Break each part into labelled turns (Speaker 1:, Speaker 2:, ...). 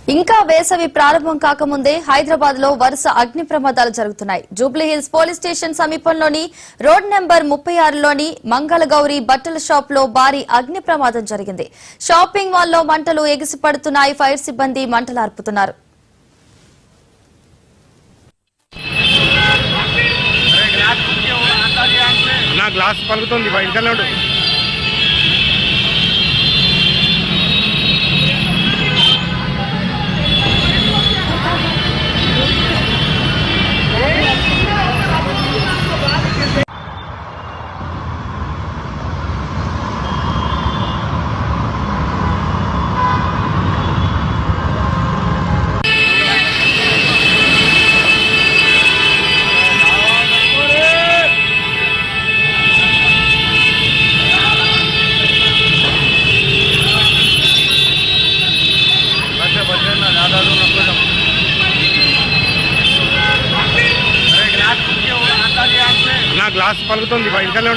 Speaker 1: ఇంకా వేసవి ప్రారంభం కాకముందే హైదరాబాద్ లో వరుస అగ్ని ప్రమాదాలు జరుగుతున్నాయి. జూబ్లీహిల్స్ పోలీస్ స్టేషన్ సమీపంలోని రోడ్ నెంబర్ 36లోని మంగళగౌరి బట్టల షాప్ లో భారీ అగ్ని ప్రమాదం జరిగింది. షాపింగ్ మాల్ లో మంటలు ఎగిసిపడుతున్నాయి. ఫైర్ సిబ్బంది మంటలు ఆర్పుతున్నారు.
Speaker 2: గ్లాస్ పలుకుతుంది బయటకెళ్ళి గ్లాస్ పలుకుతుంది బయటకెళ్ళి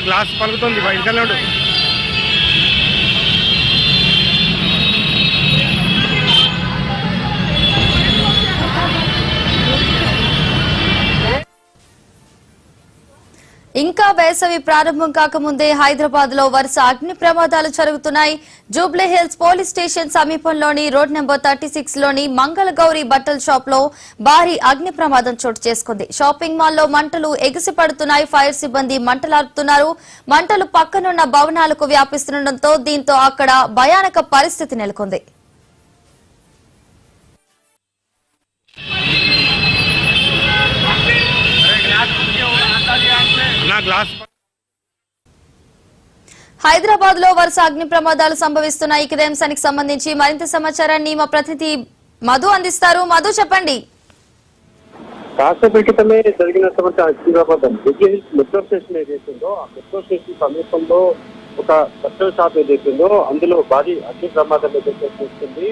Speaker 2: గ్లాస్ పలుకుతుంది బయటకెళ్ళి
Speaker 1: ఇంకా వేసవి ప్రారంభం కాకముందే హైదరాబాద్ లో వరుస అగ్ని ప్రమాదాలు జరుగుతున్నాయి. జూబ్లీహిల్స్ పోలీస్ స్టేషన్ సమీపంలోని రోడ్ నెంబర్ 36లోని మంగళగౌరి బట్టల షాప్ లో భారీ అగ్ని ప్రమాదం చోటు చేసుకుంది. షాపింగ్ మాల్ లో మంటలు ఎగిసిపడుతున్నాయి. ఫైర్ సిబ్బంది మంటలార్పుతున్నారు. మంటలు పక్కనున్న భవనాలకు వ్యాపిస్తుండటంతో దీంతో అక్కడ భయానక పరిస్థితి నెలకొంది. హైదరాబాద్ లో వరుస అగ్ని ప్రమాదాలు సంభవిస్తున్నాయి. ఇదే అంశానికి సంబంధించి మరింత సమాచారాన్ని మా ప్రతినిధి మధు అందిస్తారు. మధు, చెప్పండి.
Speaker 3: కాసేపు క్రితమే జరిగినటువంటి అగ్ని ప్రమాదం జూబ్లీహిల్స్ మెట్రో స్టేషన్ ఏదైతుందో ఆ మెట్రో స్టేషన్ సమీపంలో ఒక బట్టల షాప్ ఏదైతుందో అందులో భారీ అగ్ని ప్రమాదం ఏదైతే చూస్తుంది.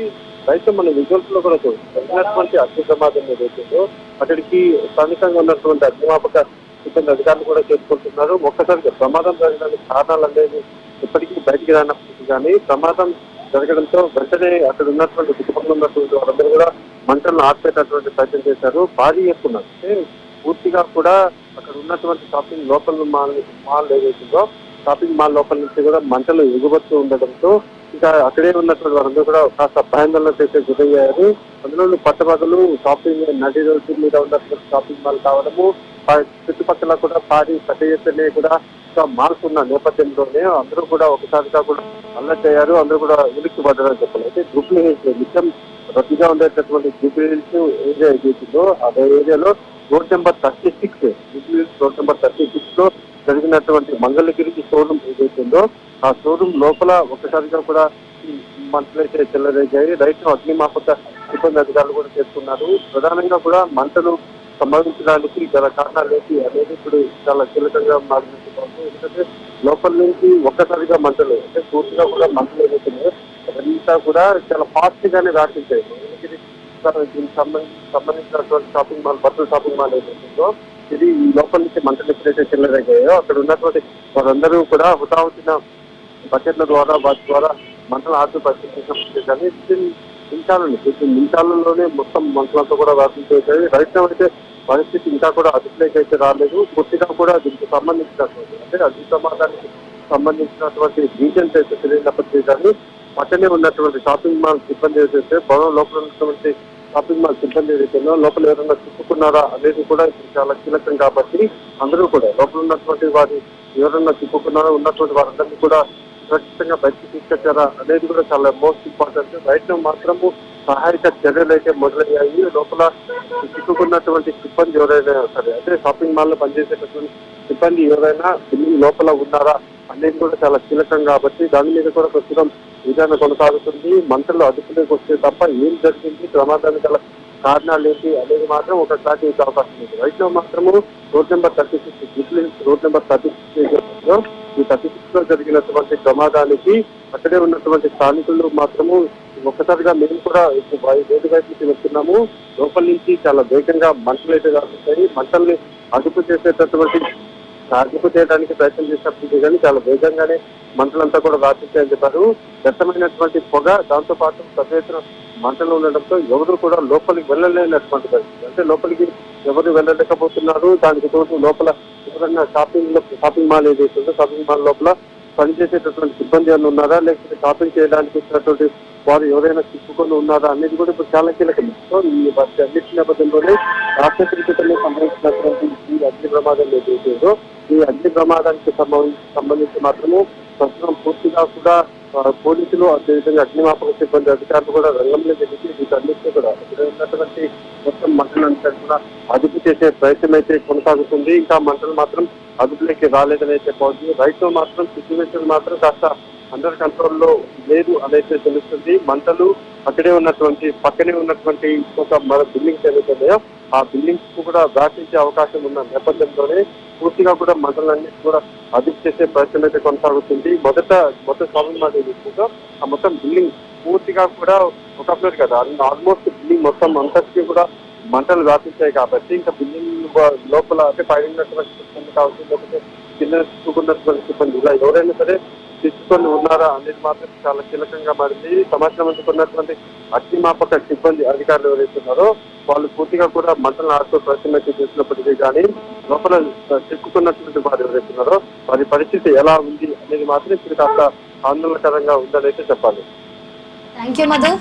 Speaker 3: రైతు మన విజువల్స్ లో కూడా జరిగినటువంటి అగ్ని ప్రమాదం ఏదైతుందో అక్కడికి స్థానికంగా ఉన్నటువంటి అగ్నిమాపక సిబ్బంది అధికారులు కూడా చేరుకుంటున్నారు. ఒక్కసారిగా ప్రమాదం జరగడానికి కారణాలు అనేది ఇప్పటికీ బయటికి రానప్పటికీ కానీ ప్రమాదం జరగడంతో వెంటనే అక్కడ ఉన్నటువంటి కుటుంబంలో ఉన్నటువంటి వాళ్ళందరూ కూడా మంటలను ఆర్పేటటువంటి ప్రయత్నం చేశారు. భారీ ఎత్తున అంటే పూర్తిగా కూడా అక్కడ ఉన్నటువంటి షాపింగ్ లోపల మాల్ ఏదైతుందో షాపింగ్ మాల్ లోపల నుంచి కూడా మంటలు ఎగుబడుతూ ఉండడంతో ఇంకా అక్కడే ఉన్నటువంటి వాళ్ళందరూ కూడా కాస్త భయాందోళనకు అయితే గురయ్యారు. అందులో పట్టపగలు షాపింగ్ నడి రోడ్డు మీద ఉన్నటువంటి షాపింగ్ మాల్ కావడము, చుట్టుపక్కల కూడా భారీ పెద్ద ఎత్తునే కూడా మాల్స్ ఉన్న నేపథ్యంలోనే అందరూ కూడా ఒకసారిగా కూడా అల్లరి అయ్యారు. అందరూ కూడా ఉలిక్కి పడ్డారని చెప్పాలి. అయితే జూబ్లీహిల్స్ నిత్యం రద్దీగా ఉండేటటువంటి జూబ్లీహిల్స్ ఏరియా ఏదైతుందో అదే ఏరియాలో road number 36 Jubilee Hills road number 36 లో జరిగినటువంటి మంగళగిరి షోరూమ్ ఏదైతుందో ఆ షోరూమ్ లోపల ఒక్కసారిగా కూడా మంటలైతే చెల్లరేగాయి. రైతు అగ్నిమాపక సిబ్బంది అధికారులు కూడా చేస్తున్నారు. ప్రధానంగా కూడా మంటలు సంభవించడానికి గల కారణాలు ఏంటి అనేది ఇప్పుడు చాలా కీలకంగా మారినట్టు. ఎందుకంటే లోపల నుంచి ఒక్కసారిగా మంటలు అంటే పూర్తిగా కూడా మంటలు ఏదైతున్నాయో అదంతా కూడా చాలా ఫాస్ట్ గానే వ్యాపించాయి. దీనికి సంబంధించినటువంటి షాపింగ్ మాల్ బట్టల షాపింగ్ మాల్ ఏదైతుందో ఇది ఈ లోపల నుంచి మంటలు ఎప్పుడైతే చెల్లరయ్యాయో అక్కడ ఉన్నటువంటి వారందరూ కూడా హుటాహుటిన బకెట్ల ద్వారా వాటి ద్వారా మంటలు ఆర్పు నిమిషాలలోనే మొత్తం మంటలంతా కూడా వ్యాపించేసాయి. రైతులు అయితే పరిస్థితి ఇంకా కూడా అదుపులోకి అయితే రాలేదు. పూర్తిగా కూడా దీనికి సంబంధించినటువంటి అంటే అగ్ని ప్రమాదానికి సంబంధించినటువంటి డీటెయిల్స్ అయితే తెలియనప్పటికీ కానీ పక్కనే ఉన్నటువంటి షాపింగ్ మాల్ సిబ్బంది ఏదైతే భవనం లోపల ఉన్నటువంటి షాపింగ్ మాల్ సిబ్బంది ఏదైతే లోపల ఎవరైనా చిక్కుకున్నారా అనేది కూడా ఇప్పుడు చాలా కీలకం కాబట్టి అందరూ కూడా లోపల ఉన్నటువంటి వారి ఎవరైనా చిక్కుకున్నారో ఉన్నటువంటి వారందరినీ కూడా సురక్షితంగా బయటకు తీసుకొచ్చారా అనేది కూడా చాలా మోస్ట్ ఇంపార్టెంట్. రైతు మాత్రము సహాయక చర్యలు అయితే మొదలయ్యాయి. లోపల చిక్కుకున్నటువంటి సిబ్బంది ఎవరైనా సరే అదే షాపింగ్ మాల్ లో పనిచేసేటటువంటి సిబ్బంది ఎవరైనా బిల్డింగ్ లోపల ఉన్నారా అనేది కూడా చాలా కీలకం కాబట్టి దాని మీద కూడా ప్రస్తుతం విచారణ కొనసాగుతుంది. మంటలు అదుపులోకి వస్తే తప్ప ఏం జరిగింది, ప్రమాదానికి గల కారణాలు ఏంటి అనేది మాత్రం ఒక క్లారిటీ ఇచ్చే అవకాశం ఉంది. రైతులో మాత్రము రోడ్ నెంబర్ 36 రోడ్ నెంబర్ 36 ఈ 36 లో జరిగినటువంటి ప్రమాదానికి అక్కడే ఉన్నటువంటి స్థానికులు మాత్రము ఒక్కసారిగా మేము కూడా వేడి వైపు వెళ్తున్నాము. లోపల నుంచి చాలా వేగంగా మంటలు అయితే కాలుస్తాయి. మంటల్ని అదుపు చేయడానికి ప్రయత్నం చేసినప్పుడు కానీ చాలా వేగంగానే మంటలంతా కూడా వ్యాపించాయని చెప్పారు. దట్టమైనటువంటి పొగ, దాంతో పాటు పెద్ద ఎత్తున మంటలు ఉండడంతో ఎవరు కూడా లోపలికి వెళ్ళలేనటువంటి పరిస్థితి. అంటే లోపలికి ఎవరు వెళ్ళలేకపోతున్నారు. దానికి తోడు లోపల ఎవరైనా షాపింగ్ మాల్ ఏదైతుందో షాపింగ్ మాల్ లోపల పనిచేసేటటువంటి సిబ్బంది ఏమైనా ఉన్నారా, లేకపోతే షాపింగ్ చేయడానికి వచ్చినటువంటి వారు ఎవరైనా చిక్కుకొని ఉన్నారా అనేది కూడా ఇప్పుడు చాలా కీలకం. సో ఈ అన్నిటి నేపథ్యంలోనే రాష్ట్ర క్రితమే సంబంధించినటువంటి ఈ అగ్ని ప్రమాదం ఏదైతుందో ఈ అగ్ని ప్రమాదానికి సంబంధించి మాత్రము ప్రస్తుతం పూర్తిగా కూడా పోలీసులు అదేవిధంగా అగ్నిమాపక సిబ్బంది అధికారులు కూడా రంగంలో దిగి వీటన్నిటిని కూడా ఉన్నటువంటి మొత్తం మంటలంతా కూడా అదుపు చేసే ప్రయత్నం అయితే కొనసాగుతుంది. ఇంకా మంటలు మాత్రం అదుపులోకి రాలేదని అయితే చెప్పవచ్చు. రైతు మాత్రం సిచ్యువేషన్ మాత్రం కాస్త అండర్ కంట్రోల్లో లేదు అనేది తెలుస్తుంది. మంటలు పక్కనే ఉన్నటువంటి ఒక మన బిల్డింగ్స్ ఏదైతున్నాయో ఆ బిల్డింగ్స్ కూడా వ్యాపించే అవకాశం ఉన్న నేపథ్యంలోనే పూర్తిగా కూడా మంటలన్నిటి కూడా అదుపు చేసే ప్రయత్నం అయితే కొనసాగుతుంది. మొత్తం షాపింగ్ మాల్ తీసుకుంటూ ఆ మొత్తం బిల్డింగ్ పూర్తిగా కూడా ఒక ఫ్లోర్ కదా ఆల్మోస్ట్ బిల్డింగ్ మొత్తం అంతటికీ కూడా మంటలు వ్యాపించాయి కాబట్టి ఇంకా బిల్డింగ్ లోపల అంటే పైన ఉన్నటువంటి సిబ్బంది కావచ్చు, లేకపోతే కింద చిక్కుకున్నటువంటి సిబ్బంది ఇలా ఎవరైనా సరే చిక్కుకొని ఉన్నారా అనేది మాత్రం చాలా కీలకంగా మారింది. సమాచారం అందుకున్నటువంటి అగ్నిమాపక సిబ్బంది అధికారులు ఎవరైతే ఉన్నారో వాళ్ళు పూర్తిగా కూడా మంటలను ఆడుతూ ప్రయత్నం అయితే చేసినప్పటికీ కానీ లోపల చిక్కుకున్నటువంటి వారు ఎవరైతే ఉన్నారో వారి పరిస్థితి ఎలా ఉంది అనేది మాత్రం ఇప్పుడు కాస్త ఆందోళనకరంగా ఉందని అయితే చెప్పాలి.
Speaker 1: Thank you Madhu.